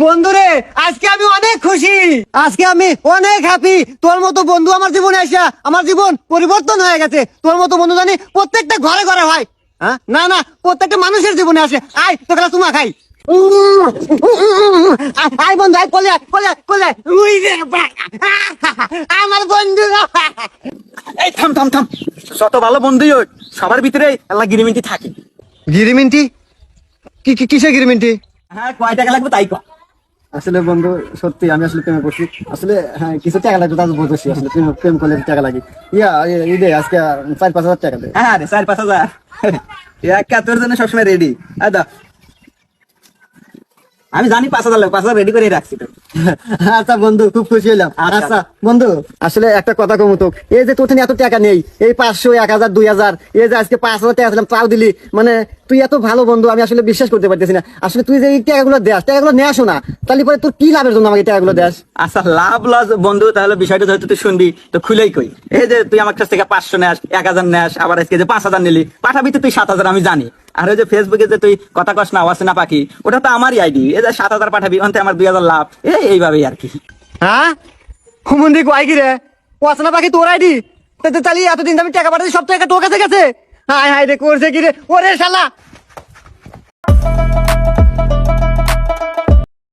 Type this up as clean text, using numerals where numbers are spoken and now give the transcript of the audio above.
বন্ধুরে আজকে আমি অনেক খুশি, আজকে আমি অনেক হ্যাপি। তোর মতো বন্ধু আমার জীবনে আসা আমার জীবন পরিবর্তন হয়ে গেছে। তোর মতো বন্ধু জানি প্রত্যেকটা ঘরে ঘরে হয়। হ্যাঁ, না না, প্রত্যেকটা মানুষের জীবনে আসে। আয় তোকে তোমা খাই। আয় বন্ধু, আয় কোলে আয়, কোলে আয়, কোলে আয়। উই রে বাবা, আমার বন্ধু। এই থাম থাম থাম, যত ভালো বন্ধুই হোক সবার ভিতরে আল্লাহ গিরিমিনটি থাকে। গিরিমিনটি? কিসের গিরিমিনটি? হ্যাঁ, কয় টাকা লাগবে তাই কয়। আসলে বন্ধু সত্যি আমি আসলে প্রেমে পড়ছি। আসলে হ্যাঁ, কিছু টাকা লাগবে তাদের বুঝেছি। আসলে প্রেম করলে টাকা লাগে। দে আজকে 4-5 হাজার টাকা দে। হ্যাঁ রে, 4-5 হাজার একা তোর জন্য সবসময় রেডি। আমি জানি 5 হাজার লাগবে, 5 হাজার রেডি করে রাখছি তো। আচ্ছা বন্ধু, খুব খুশি হলাম। আচ্ছা। আচ্ছা বন্ধু, আসলে একটা কথা কমু তো, এই যে তোর এত টাকা নেই, এই 500, 1000, 2000, এই যে আজকে 5,000 টাকা দিলাম, তাও দিলি, মানে তুই এত ভালো বন্ধু আমি আসলে বিশ্বাস করতে পারতেছি না। আসলে তুই যে এই টাকাগুলো দেস, টাকাগুলো নিয়ে আসো না, তাহলে পরে তোর কি লাভের জন্য আমাকে টাকাগুলো দেস? আচ্ছা, লাভ লস বন্ধু, তাহলে বিষয়টা যেহেতু তুই শুনবি তো খুলেই কই। এই যে তুই আমার কাছ থেকে 500 নেস, 1000 নেস, আবার আজকে যে 5,000 নিলি, পাঠাবি তো তুই 7,000, আমি জানি। আর ওই যে ফেসবুকে যে তুই কথা কস না, অচেনা পাখি, ওটা তো আমারই আইডি। এই যে 7,000 পাঠাবি, অন্তে আমার 2,000 লাভ। এইভাবেই আর কি। হ্যাঁ, হুমন্দি কয় কি রে? পছনা পাখি তোর আইডি? তাহলে এতদিন আমি টাকা পাঠাচ্ছি, সব টাকা তোর কাছে গেছে? হায় হায় রে, করছে কি রে ওরে শালা।